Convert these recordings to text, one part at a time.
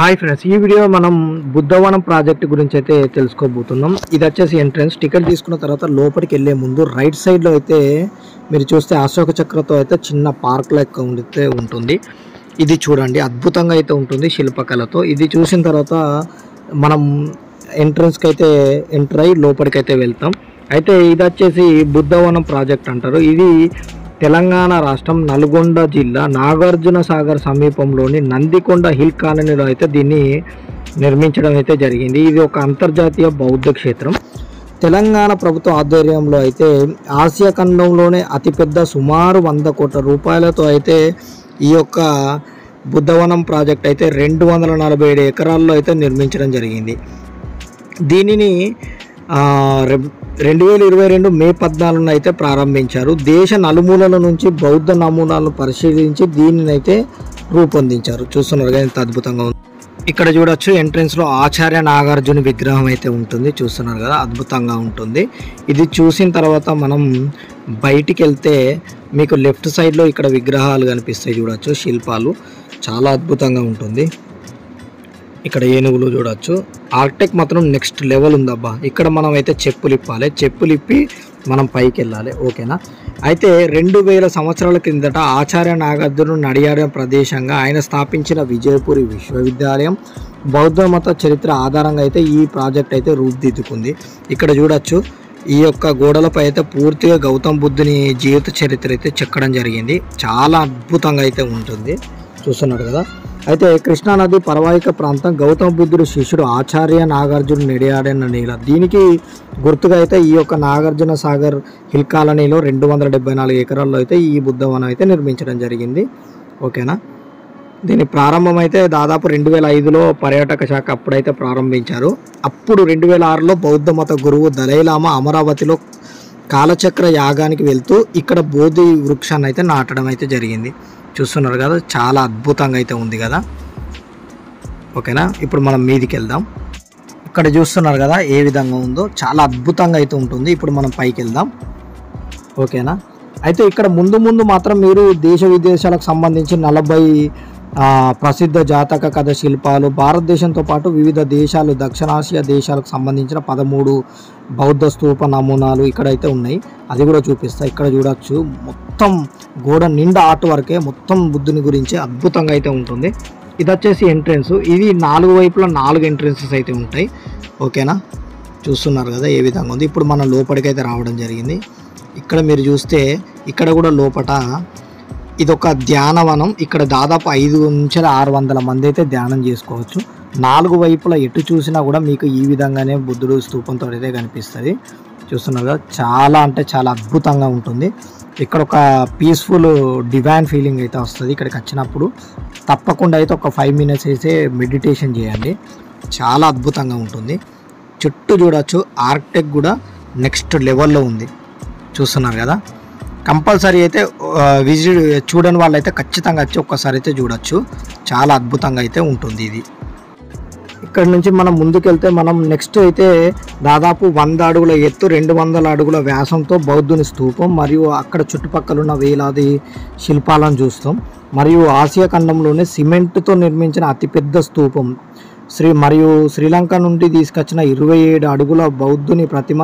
Hi friends, ఈ video మనం Buddhavanam project గురించి అయితే తెలుసుకోబోతున్నాం. ఇది వచ్చేసి ఎంట్రన్స్. టికెట్ తీసుకున్న తర్వాత లోపలికి వెళ్ళే ముందు రైట్ సైడ్లో అయితే మీరు చూస్తే అశోక చక్రతో అయితే చిన్న పార్క్ లెక్క ఉండితే ఉంటుంది. ఇది చూడండి, అద్భుతంగా అయితే ఉంటుంది శిల్పకళతో. ఇది చూసిన తర్వాత మనం ఎంట్రన్స్కి అయితే ఎంటర్ అయ్యి లోపలికి అయితే వెళ్తాం. అయితే ఇది వచ్చేసి బుద్ధవనం ప్రాజెక్ట్ అంటారు. ఇది తెలంగాణ రాష్ట్రం నల్గొండ జిల్లా నాగార్జున సాగర్ సమీపంలోని నందికొండ హిల్ కాలనీలో అయితే దీన్ని నిర్మించడం అయితే జరిగింది. ఇది ఒక అంతర్జాతీయ బౌద్ధ క్షేత్రం. తెలంగాణ ప్రభుత్వ ఆధ్వర్యంలో అయితే ఆసియా ఖండంలోనే అతిపెద్ద సుమారు 100 కోట్ల రూపాయలతో అయితే ఈ యొక్క బుద్ధవనం ప్రాజెక్ట్ అయితే 247 ఎకరాల్లో అయితే నిర్మించడం జరిగింది. దీనిని 2022 మే 14 అయితే ప్రారంభించారు. దేశ నలుమూలల నుంచి బౌద్ధ నమూనాలను పరిశీలించి దీనిని అయితే రూపొందించారు. చూస్తున్నారు కదా, ఎంత అద్భుతంగా ఉంది. ఇక్కడ చూడొచ్చు, ఎంట్రన్స్లో ఆచార్య నాగార్జున విగ్రహం అయితే ఉంటుంది. చూస్తున్నారు కదా, అద్భుతంగా ఉంటుంది. ఇది చూసిన తర్వాత మనం బయటికి వెళ్తే మీకు లెఫ్ట్ సైడ్లో ఇక్కడ విగ్రహాలు కనిపిస్తాయి. చూడొచ్చు, శిల్పాలు చాలా అద్భుతంగా ఉంటుంది. ఇక్కడ ఏనుగులు చూడొచ్చు. ఆర్కిటెక్ట్ మాత్రం నెక్స్ట్ లెవెల్ ఉందబ్బా. ఇక్కడ మనం అయితే చెప్పులు ఇప్పాలి, చెప్పులు ఇప్పి మనం పైకి వెళ్ళాలి. ఓకేనా. అయితే 2000 సంవత్సరాల కిందట ఆచార్య నాగార్జునుడు నడియాడిన ప్రదేశంగా ఆయన స్థాపించిన విజయపురి విశ్వవిద్యాలయం బౌద్ధ మత చరిత్ర ఆధారంగా అయితే ఈ ప్రాజెక్ట్ అయితే రూపుదిద్దుకుంది. ఇక్కడ చూడొచ్చు, ఈ యొక్క గోడలపై అయితే పూర్తిగా గౌతమ్ బుద్ధుని జీవిత చరిత్ర అయితే చెక్కడం జరిగింది. చాలా అద్భుతంగా అయితే ఉంటుంది. చూస్తున్నారు కదా. అయితే కృష్ణానది పర్వాయిక ప్రాంతం గౌతమ బుద్ధుడు శిష్యుడు ఆచార్య నాగార్జున నడియాడిన నేల. దీనికి గుర్తుగా అయితే ఈ యొక్క నాగార్జున సాగర్ హిల్ కాలనీలో 274 ఎకరాల్లో అయితే ఈ బుద్ధవనం అయితే నిర్మించడం జరిగింది. ఓకేనా. దీని ప్రారంభం అయితే దాదాపు 2005లో పర్యాటక శాఖ అప్పుడైతే ప్రారంభించారు. అప్పుడు 2006లో బౌద్ధ మత గురువు దలైలామా అమరావతిలో కాలచక్ర యాగానికి వెళ్తూ ఇక్కడ బోధి వృక్షాన్ని అయితే నాటడం అయితే జరిగింది. చూస్తున్నారు కదా, చాలా అద్భుతంగా అయితే ఉంది కదా. ఓకేనా. ఇప్పుడు మనం మీదికి వెళ్దాం. ఇక్కడ చూస్తున్నారు కదా ఏ విధంగా ఉందో, చాలా అద్భుతంగా అయితే ఉంటుంది. ఇప్పుడు మనం పైకి వెళ్దాం. ఓకేనా. అయితే ఇక్కడ ముందు మాత్రం మీరు దేశ విదేశాలకు సంబంధించి 40 ప్రసిద్ధ జాతక కథ శిల్పాలు, భారతదేశంతో పాటు వివిధ దేశాలు, దక్షిణాసియా దేశాలకు సంబంధించిన 13 బౌద్ధ స్తూప నమూనాలు ఇక్కడైతే ఉన్నాయి. అది కూడా చూపిస్తా. ఇక్కడ చూడొచ్చు, మొత్తం గోడ నిండా ఆర్ట్ వర్కే, మొత్తం బుద్ధుని గురించి అద్భుతంగా అయితే ఉంటుంది. ఇది వచ్చేసి ఎంట్రన్స్. ఇది 4 వైపులా 4 ఎంట్రన్సెస్ అయితే ఉంటాయి. ఓకేనా. చూస్తున్నారు కదా ఏ విధంగా ఉంది. ఇప్పుడు మనం లోపలికి అయితే రావడం జరిగింది. ఇక్కడ మీరు చూస్తే ఇక్కడ కూడా లోపల ఇదొక ధ్యానవనం. ఇక్కడ దాదాపు 500 నుంచి 600 మంది అయితే ధ్యానం చేసుకోవచ్చు. 4 వైపులా ఎటు చూసినా కూడా మీకు ఈ విధంగానే బుద్ధుడు స్తూపంతో అయితే కనిపిస్తుంది. చూస్తున్నారు కదా, చాలా అంటే చాలా అద్భుతంగా ఉంటుంది. ఇక్కడ ఒక పీస్ఫుల్ డివైన్ ఫీలింగ్ అయితే వస్తుంది. ఇక్కడికి వచ్చినప్పుడు తప్పకుండా అయితే ఒక 5 మినిట్స్ అయితే మెడిటేషన్ చేయండి. చాలా అద్భుతంగా ఉంటుంది. చుట్టూ చూడొచ్చు, ఆర్కిటెక్ట్ కూడా నెక్స్ట్ లెవెల్లో ఉంది. చూస్తున్నారు కదా. కంపల్సరీ అయితే విజిట్ చూడని వాళ్ళైతే ఖచ్చితంగా వచ్చి ఒక్కసారి అయితే చూడొచ్చు. చాలా అద్భుతంగా అయితే ఉంటుంది ఇది. ఇక్కడ నుంచి మనం ముందుకెళ్తే మనం నెక్స్ట్ అయితే దాదాపు 100 అడుగుల ఎత్తు, 200 అడుగుల వ్యాసంతో బౌద్ధుని స్తూపం మరియు అక్కడ చుట్టుపక్కల ఉన్న వేలాది శిల్పాలను చూస్తాం. మరియు ఆసియా ఖండంలోనే సిమెంట్తో నిర్మించిన అతిపెద్ద స్తూపం మరియు శ్రీలంక నుండి తీసుకొచ్చిన 27 అడుగుల బౌద్ధుని ప్రతిమ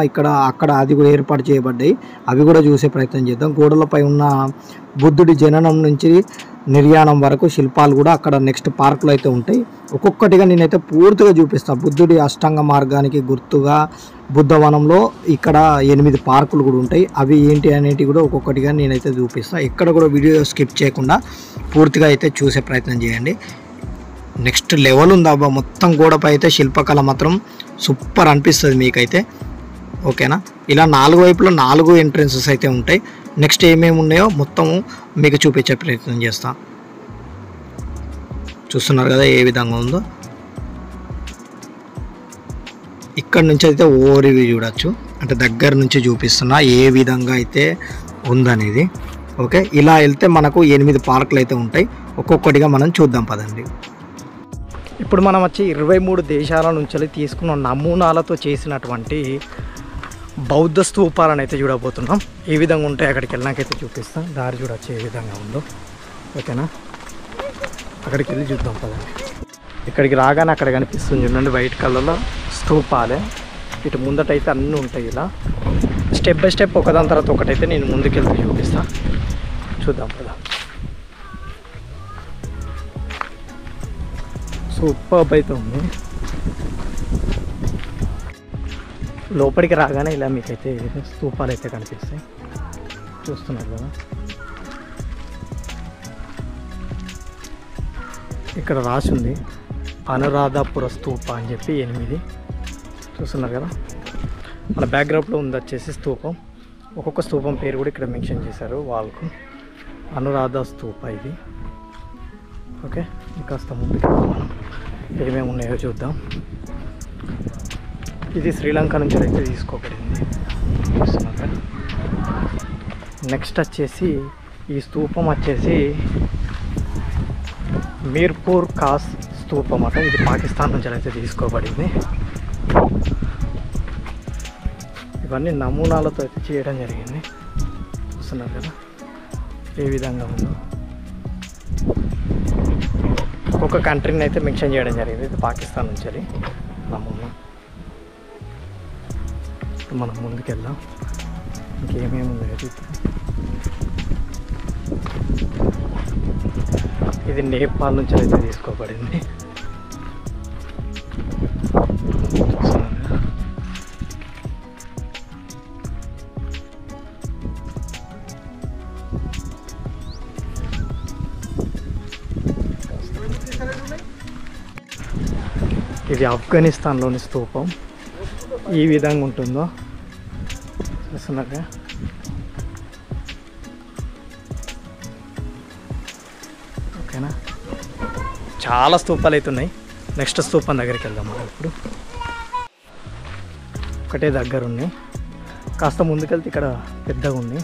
అక్కడ అది కూడా ఏర్పాటు చేయబడ్డాయి. అవి కూడా చూసే ప్రయత్నం చేద్దాం. గోడలపై ఉన్న బుద్ధుడి జననం నుంచి నిర్యాణం వరకు శిల్పాలు కూడా అక్కడ నెక్స్ట్ పార్కులు అయితే ఉంటాయి. ఒక్కొక్కటిగా నేనైతే పూర్తిగా చూపిస్తాను. బుద్ధుడి అష్టాంగ మార్గానికి గుర్తుగా బుద్ధవనంలో ఇక్కడ 8 పార్కులు కూడా ఉంటాయి. అవి ఏంటి అనేటివి కూడా ఒక్కొక్కటిగా నేనైతే చూపిస్తాను. ఎక్కడ కూడా వీడియో స్కిప్ చేయకుండా పూర్తిగా అయితే చూసే ప్రయత్నం చేయండి. నెక్స్ట్ లెవెల్ ఉందబ్బా. మొత్తం గోడపై అయితే శిల్పకళ మాత్రం సూపర్ అనిపిస్తుంది మీకైతే. ఓకేనా. ఇలా 4 వైపులో 4 ఎంట్రన్సెస్ అయితే ఉంటాయి. నెక్స్ట్ ఏమేమి ఉన్నాయో మొత్తం మీకు చూపించే ప్రయత్నం చేస్తా. చూస్తున్నారు కదా ఏ విధంగా ఉందో. ఇక్కడ నుంచి అయితే ఓవర్ చూడొచ్చు, అంటే దగ్గర నుంచి చూపిస్తున్నా ఏ విధంగా అయితే ఉందనేది. ఓకే. ఇలా వెళ్తే మనకు 8 పార్కులు అయితే ఉంటాయి. ఒక్కొక్కటిగా మనం చూద్దాం పదండి. ఇప్పుడు మనం వచ్చి 23 దేశాల నుంచి తీసుకున్న నమూనాలతో చేసినటువంటి బౌద్ధ స్తూపాలను అయితే చూడబోతున్నాం. ఏ విధంగా ఉంటాయి అక్కడికి వెళ్ళినాకైతే చూపిస్తాం. దారి చూడొచ్చు ఏ విధంగా ఉందో. ఓకేనా. అక్కడికి వెళ్ళి చూద్దాం పదండి. ఇక్కడికి రాగానే అక్కడ కనిపిస్తుంది చూడండి వైట్ కలర్లో స్తూపాలే. ఇటు ముందటైతే అన్నీ ఉంటాయి. ఇలా స్టెప్ బై స్టెప్ ఒకదాని తర్వాత ఒకటైతే నేను ముందుకెళ్తే చూపిస్తా. చూద్దాం కదా. సూపర్ అయితే ఉంది. లోపలికి రాగానే ఇలా మీకైతే స్తూపాలు అయితే కనిపిస్తాయి. చూస్తున్నారు కదా. ఇక్కడ రాసి ఉంది అనురాధాపుర స్తూప అని చెప్పి 8. చూస్తున్నారు కదా. మన బ్యాక్గ్రౌండ్లో ఉంది వచ్చేసి స్తూపం. ఒక్కొక్క స్తూపం పేరు కూడా ఇక్కడ మెన్షన్ చేశారు వాళ్ళకు. అనురాధ స్తూప ఇది. ఓకే, ఇంకాస్త ముందుకు మనం ఏమేమి ఉన్నాయో చూద్దాం. ఇది శ్రీలంక నుంచి అయితే తీసుకోబడింది. చూస్తున్నారు. నెక్స్ట్ వచ్చేసి ఈ స్తూపం వచ్చేసి మీర్పూర్ ఖాస్ స్తూపం అట. ఇది పాకిస్తాన్ నుంచి అయితే తీసుకోబడింది. ఇవన్నీ నమూనాలతో అయితే చేయడం జరిగింది. చూస్తున్నారు కదా ఏ విధంగా ఉందో. ఒక్కొక్క కంట్రీని అయితే మెన్షన్ చేయడం జరిగింది. ఇది పాకిస్తాన్ నుంచి నమూనా. మనం ముందుకెళ్దాం. ఇంకేమేమి ఉన్నాయో చూద్దాం. ఇది నేపాల్ నుంచి అయితే తీసుకోబడింది. ఇది ఆఫ్ఘనిస్తాన్లోని స్తూపం. ఈ విధంగా ఉంటుందో చూస్తున్నారుగా. ఓకేనా, చాలా స్తూపాలు అయితే ఉన్నాయి. నెక్స్ట్ స్తూపం దగ్గరికి వెళ్దాం మనం ఇప్పుడు. ఒకటే దగ్గర ఉన్నాయి. కాస్త ముందుకెళ్తే ఇక్కడ పెద్దగా ఉంది.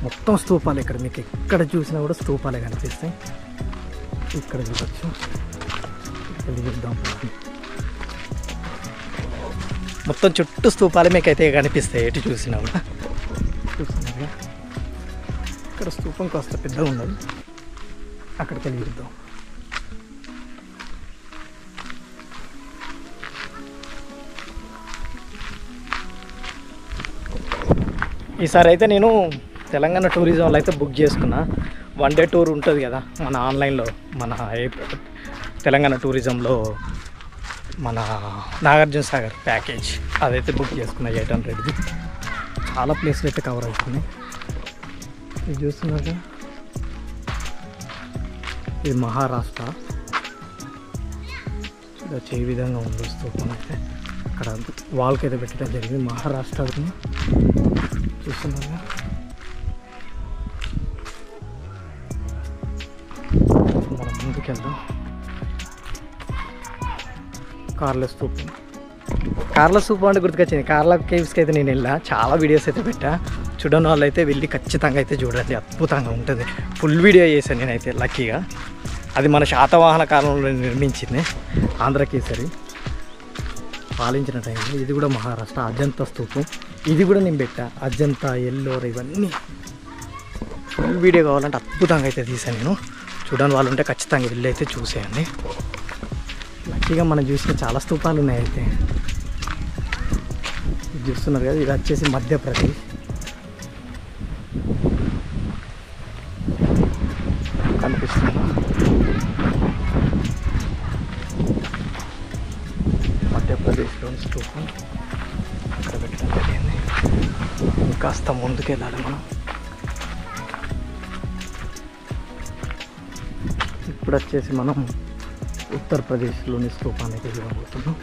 మొత్తం స్తూపాలు. ఇక్కడ మీకు ఎక్కడ చూసినా కూడా స్తూపాలే కనిపిస్తాయి. ఇక్కడ చూడవచ్చు. వెళ్ళి చూద్దాం. మొత్తం చుట్టూ స్తూపాలు మీకు అయితే కనిపిస్తాయి ఎటు చూసినా కూడా. చూస్తున్నారుగా. ఇక్కడ స్తూపం కాస్త పెద్దగా ఉన్నది. అక్కడికి వెళ్ళి చూద్దాం. ఈసారి అయితే నేను తెలంగాణ టూరిజంలో అయితే బుక్ చేసుకున్నా. 1 డే టూర్ ఉంటుంది కదా మన ఆన్లైన్లో. మన తెలంగాణ టూరిజంలో మన నాగార్జున సాగర్ ప్యాకేజ్ అదైతే బుక్ చేసుకున్నా 800ది. చాలా ప్లేస్లు అయితే కవర్ అవుతున్నాయి. ఇది చూస్తున్నాక ఇది మహారాష్ట్ర. చూడొచ్చు ఏ విధంగా ఉందో స్తూపం అయితే. అక్కడ వాల్కి అయితే పెట్టడం జరిగింది. మహారాష్ట్ర చూస్తున్నాగా. మనం ముందుకెళ్దాం. కార్ల స్తూపం. కార్ల స్తూపం అంటే గుర్తుకొచ్చింది. కార్ల కేవ్స్కి అయితే నేను వెళ్ళా. చాలా వీడియోస్ అయితే పెట్టా. చూడని వాళ్ళు అయితే వెళ్ళి ఖచ్చితంగా అయితే చూడండి. అద్భుతంగా ఉంటుంది. ఫుల్ వీడియో చేశాను నేనైతే లక్కీగా. అది మన శాతవాహన కాలంలో నిర్మించింది. ఆంధ్రకేసరి పాలించిన టైంలో. ఇది కూడా మహారాష్ట్ర అజంతా స్తూపం. ఇది కూడా నేను పెట్టా. అజంతా, ఎల్లోరా ఇవన్నీ ఫుల్ వీడియో కావాలంటే అద్భుతంగా అయితే తీసాను నేను. చూడని వాళ్ళు ఉంటే ఖచ్చితంగా వెళ్ళి అయితే చూసేయండి. లక్కీగా మనం చూసిన చాలా స్తూపాలు ఉన్నాయి. అయితే ఇది చూస్తున్నారు కదా. ఇది వచ్చేసి మధ్యప్రదేశ్. కనిపిస్తుంది. మధ్యప్రదేశ్లోని స్తూపం ఇక్కడ పెట్టడం జరిగింది. ఇంకాస్త ముందుకు వెళ్ళాలి మనం. ఇప్పుడు వచ్చేసి మనం ఉత్తరప్రదేశ్లోని స్తూపాన్ని అయితే చూడబోతున్నాం.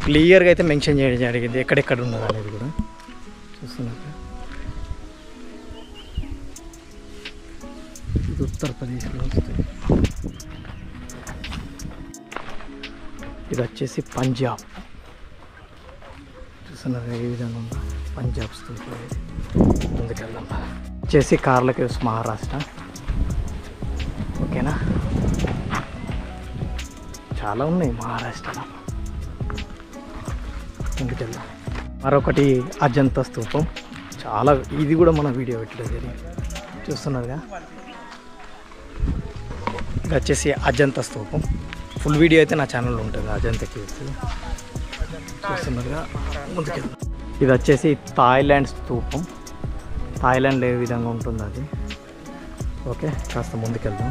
క్లియర్గా అయితే మెన్షన్ చేయడం జరిగింది ఎక్కడెక్కడ ఉన్నది అనేది కూడా. చూస్తున్నారు. ఇది ఉత్తరప్రదేశ్లో వస్తుంది. ఇది వచ్చేసి పంజాబ్. చూస్తున్నారు ఏ విధంగా ఉందో పంజాబ్ స్తూపం. ముందుకెళ్దాం. వచ్చేసి కార్ల కేవ్స్ మహారాష్ట్ర. ఓకేనా, చాలా ఉన్నాయి మహారాష్ట్రలో. ముందుకెళ్దాం. మరొకటి అజంతా స్తూపం. చాలా ఇది కూడా మన వీడియో పెట్టడం జరిగింది. చూస్తున్నారుగా, ఇది వచ్చేసి అజంతా స్తూపం. ఫుల్ వీడియో అయితే నా ఛానల్లో ఉంటుంది అజంతా కేవ్స్. చూస్తున్నారుగా, ముందుకెళ్దాం. ఇది వచ్చేసి థాయిలాండ్ స్తూపం. థాయిలాండ్లో ఏ విధంగా ఉంటుంది అది. ఓకే, కాస్త ముందుకెళ్దాం.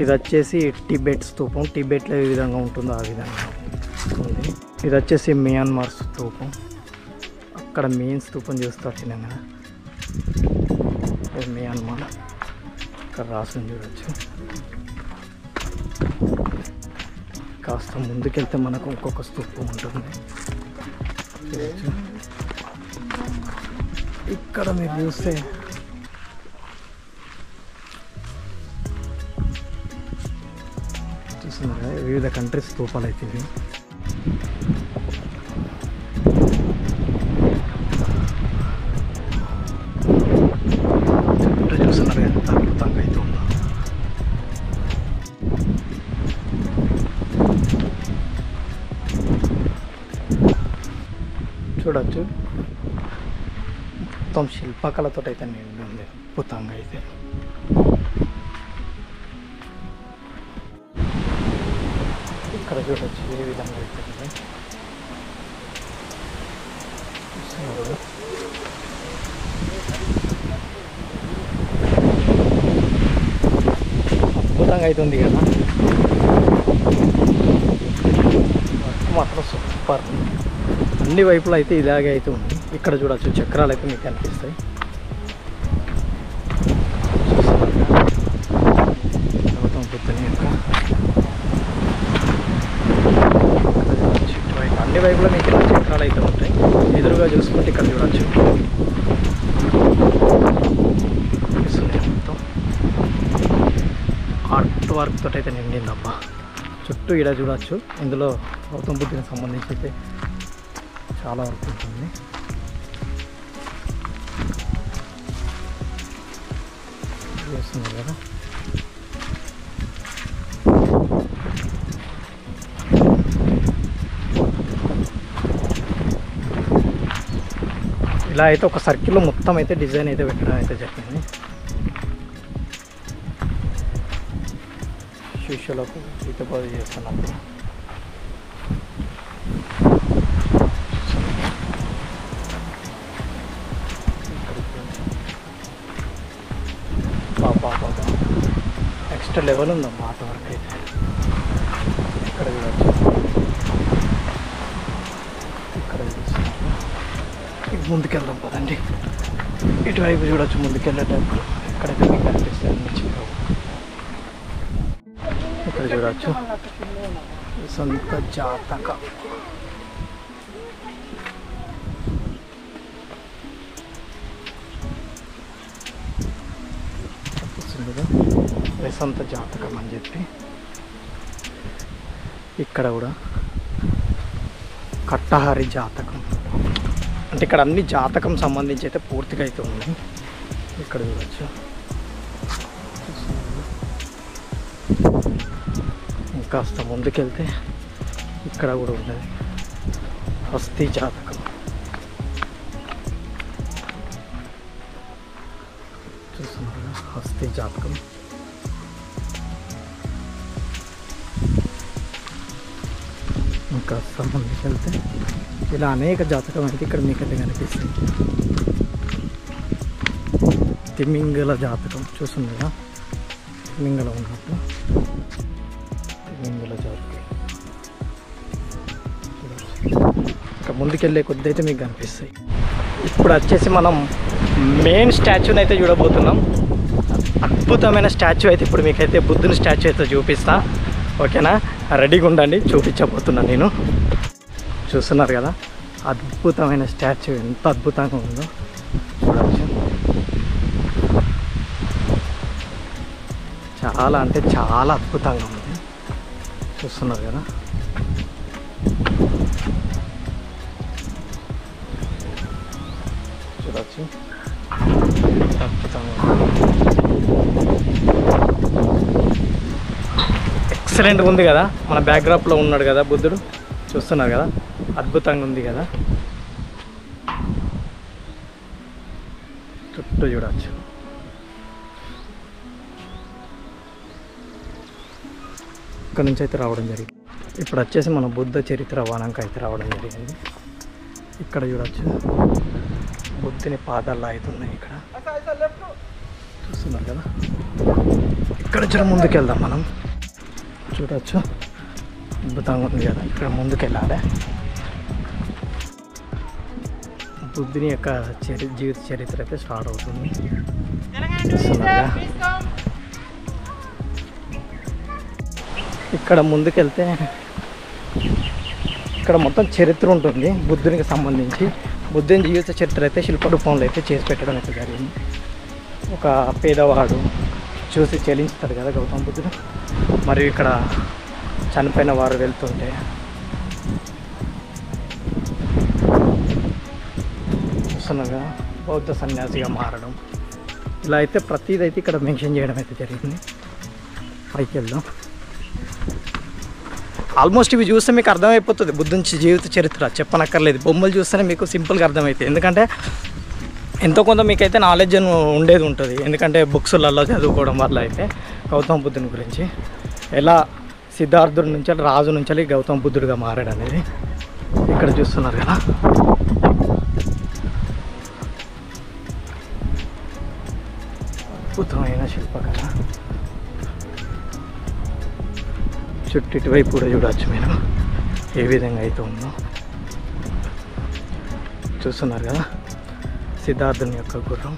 ఇది వచ్చేసి టిబెట్ స్తూపం. టిబెట్లో ఏ విధంగా ఉంటుందో ఆ విధంగా ఉంది. ఇది వచ్చేసి మియాన్మార్ స్తూపం. అక్కడ మెయిన్ స్తూపం చూస్తూ వచ్చినాం కదా, ఇది మియాన్మార్. ఇక్కడ రాసుని చూడవచ్చు. కాస్త ముందుకెళ్తే మనకు ఇంకొక స్తూపం ఉంటుంది చూడవచ్చు. ఇక్కడ మీరు చూస్తే చూస్తున్నారు కదా, వివిధ కంట్రీస్ స్తూపాలు అయితే ఇవి. చుట్టూ చూస్తున్నారు ఎంత అద్భుతంగా అయితే ఉందో. చూడవచ్చు, మొత్తం శిల్పకళతో అయితే నిండి ఉంది అద్భుతంగా అయితే. ఇక్కడ చూడవచ్చు ఏ విధంగా అయితే అద్భుతంగా అవుతుంది కదా, మాత్రం సూపర్. అన్ని వైపులు అయితే ఇలాగే అయితే ఉంది. ఇక్కడ చూడవచ్చు చక్రాలు అయితే మీకు కనిపిస్తాయి. గౌతమ బుద్ధుని యొక్క అన్ని వైపులో మీకు ఇలా చక్రాలు అయితే ఉంటాయి. ఎదురుగా చూసుకుంటే ఇక్కడ చూడవచ్చు మొత్తం ఆర్ట్ వర్క్ తోటి అయితే నిండిందబ్బా. చుట్టూ ఇక్కడ చూడవచ్చు. ఇందులో గౌతమ బుద్ధునికి సంబంధించి అయితే చాలా వర్క్ ఉంటుంది. చేస్తుంది కదా, ఇలా అయితే ఒక సర్కిల్లో మొత్తం అయితే డిజైన్ అయితే పెట్టడం అయితే జరిగింది. శిష్యులకు ఈతబోధ చేస్తున్నప్పుడు నెక్స్ట్ లెవెల్ ఉందమ్మా ఆట వర్క్ అయితే. ఇక్కడ చూడవచ్చు, ఇక్కడ చూస్తున్నారు. ఇటు ముందుకెళ్దాం పదండి. ఇటువైపు చూడవచ్చు ముందుకెళ్ళేటప్పుడు. ఎక్కడైతే మీకు కనిపిస్తుంది ఇక్కడ చూడవచ్చు సొంత జాతక. వసంత జాతకం అని చెప్పి ఇక్కడ కూడా కట్టహారి జాతకం అంటే ఇక్కడ అన్ని జాతకం సంబంధించి అయితే పూర్తిగా అయితే ఉంది. ఇక్కడ చూడవచ్చు. ఇంకాస్త ముందుకెళ్తే ఇక్కడ కూడా ఉన్నది హస్తి జాతకం. చూస్తున్నారు కదా, హస్తి జాతకం. ఇంకా సంబంధించి వెళ్తే ఇలా అనేక జాతకం అయితే ఇక్కడ మీకైతే కనిపిస్తుంది. తిమింగల జాతకం చూస్తుండగా తిమింగల ఉన్నట్టు తిమింగల జాతకం. ఇంకా ముందుకెళ్ళే కొద్ది అయితే మీకు కనిపిస్తాయి. ఇప్పుడు వచ్చేసి మనం మెయిన్ స్టాచ్యూని అయితే చూడబోతున్నాం. అద్భుతమైన స్టాచ్యూ అయితే ఇప్పుడు మీకైతే బుద్ధుని స్టాచ్యూ అయితే చూపిస్తా. ఓకేనా, రెడీగా ఉండండి, చూపించబోతున్నాను నేను. చూస్తున్నారు కదా అద్భుతమైన స్టాచ్యూ, ఎంత అద్భుతంగా ఉందో చూడవచ్చు. చాలా అంటే చాలా అద్భుతంగా ఉంది. చూస్తున్నారు కదా, చూడవచ్చు అద్భుతంగా ఎక్సలెంట్గా ఉంది కదా. మన బ్యాక్డ్రాప్లో ఉన్నాడు కదా బుద్ధుడు, చూస్తున్నారు కదా అద్భుతంగా ఉంది కదా. చుట్టూ చూడవచ్చు. ఇక్కడ నుంచి అయితే రావడం జరిగింది. ఇప్పుడు వచ్చేసి మన బుద్ధ చరిత్ర వనంకి అయితే రావడం జరిగింది. ఇక్కడ చూడొచ్చు బుద్ధుని పాదాలు అవుతున్నాయి. ఇక్కడ చూస్తున్నారు కదా. ఇక్కడ జర ముందుకు వెళ్దాం మనం. చూడొచ్చు అద్భుతంగా ఉంది కదా. ఇక్కడ ముందుకు వెళ్ళాలి. బుద్ధుని యొక్క జీవిత చరిత్ర అయితే స్టార్ట్ అవుతుంది. చూస్తున్నారుగా. ఇక్కడ ముందుకెళ్తే ఇక్కడ మొత్తం చరిత్ర ఉంటుంది బుద్ధునికి సంబంధించి. బుద్ధుని జీవిత చరిత్ర అయితే శిల్ప రూపంలో అయితే చేసి పెట్టడం అయితే జరిగింది. ఒక పేదవాడు చూసి చెల్లించుతాడు కదా గౌతమ బుద్ధుడు. మరియు ఇక్కడ చనిపోయిన వారు వెళ్తుంటే చూస్తున్నాగా బౌద్ధ సన్యాసిగా మారడం, ఇలా అయితే ప్రతిదైతే ఇక్కడ మెన్షన్ చేయడం అయితే జరిగింది. పైకి వెళ్దాం. ఆల్మోస్ట్ ఇవి చూస్తే మీకు అర్థమైపోతుంది బుద్ధుని జీవిత చరిత్ర, చెప్పనక్కర్లేదు. బొమ్మలు చూస్తేనే మీకు సింపుల్గా అర్థమవుతుంది. ఎందుకంటే ఎంతో కొంత మీకైతే నాలెడ్జ్ ఉండేది ఉంటుంది. ఎందుకంటే బుక్స్లలో చదువుకోవడం వల్ల అయితే గౌతమ బుద్ధుని గురించి ఎలా సిద్ధార్థుడి నుంచి రాజు నుంచి గౌతమ బుద్ధుడిగా మారాడు అనేది ఇక్కడ చూస్తున్నారు కదా. అద్భుతమైన శిల్పకళ. చుట్టూ ఇటువైపు కూడా చూడవచ్చు మీరు ఏ విధంగా అయితే ఉందో. చూస్తున్నారు కదా సిద్ధార్థుని యొక్క గుర్రం.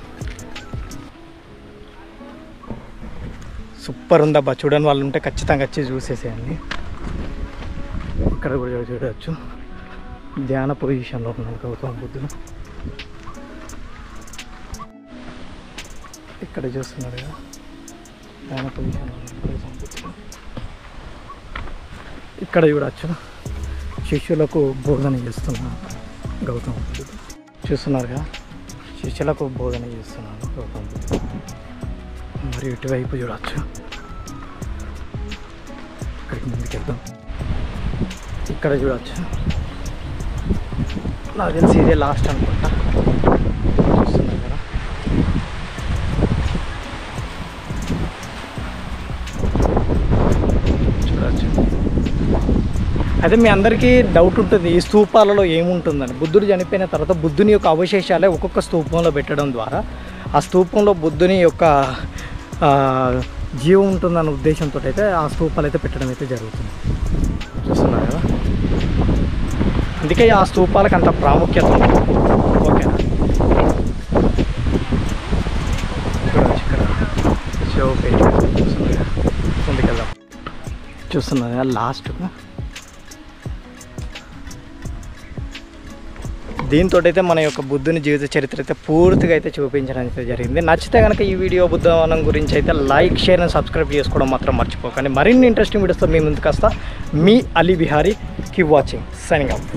సూపర్ ఉందబ్బా. చూడని వాళ్ళు ఉంటే ఖచ్చితంగా వచ్చి చూసేసేయండి. ఇక్కడ కూడా చూడవచ్చు ధ్యాన పొజిషన్లో ఉన్నాడు గౌతమ బుద్ధుడు. ఇక్కడ చూస్తున్నారు కదా ధ్యాన పొజిషన్లో ఉన్నాడు గౌతమ బుద్ధుడు. ఇక్కడ చూడవచ్చు శిష్యులకు బోధన చేస్తున్నాడు గౌతమ బుద్ధుడు. చూస్తున్నారుగా శిష్యులకు బోధన చేస్తున్నాడు గౌతమ బుద్ధుడు. మరి ఇటువైపు చూడవచ్చు. ఇక్కడికి ముందుకెళ్దాం. ఇక్కడ చూడవచ్చు. నాకు తెలిసి ఇదే లాస్ట్ అనుకుంటా. చూస్తున్నారు కదా. చూడవచ్చు. అయితే మీ అందరికీ డౌట్ ఉంటుంది ఈ స్తూపాలలో ఏముంటుందని. బుద్ధుడు చనిపోయిన తర్వాత బుద్ధుని యొక్క అవశేషాలే ఒక్కొక్క స్తూపంలో పెట్టడం ద్వారా ఆ స్తూపంలో బుద్ధుని యొక్క జీవం ఉంటుందన్న ఉద్దేశంతో అయితే ఆ స్తూపాలు అయితే పెట్టడం అయితే జరుగుతుంది. చూస్తున్నారు కదా. అందుకే ఆ స్తూపాలకు అంత ప్రాముఖ్యత ఉంది. ఓకేనా. ఇక్కడ శివపేట చూస్తున్నారు. ముందుకెళ్దాం. చూస్తున్నారు కదా లాస్ట్గా. దీంతో అయితే మన యొక్క బుద్ధుని జీవిత చరిత్ర అయితే పూర్తిగా అయితే చూపించడం అయితే జరిగింది. నచ్చితే కనుక ఈ వీడియో బుద్ధవనం గురించి అయితే లైక్, షేర్ అండ్ సబ్స్క్రైబ్ చేసుకోవడం మాత్రం మర్చిపోకండి. మరిన్ని ఇంట్రెస్టింగ్ వీడియోస్తో మీ ముందుకు వస్తా. మీ Ali Bihari. Keep watching. Signing out.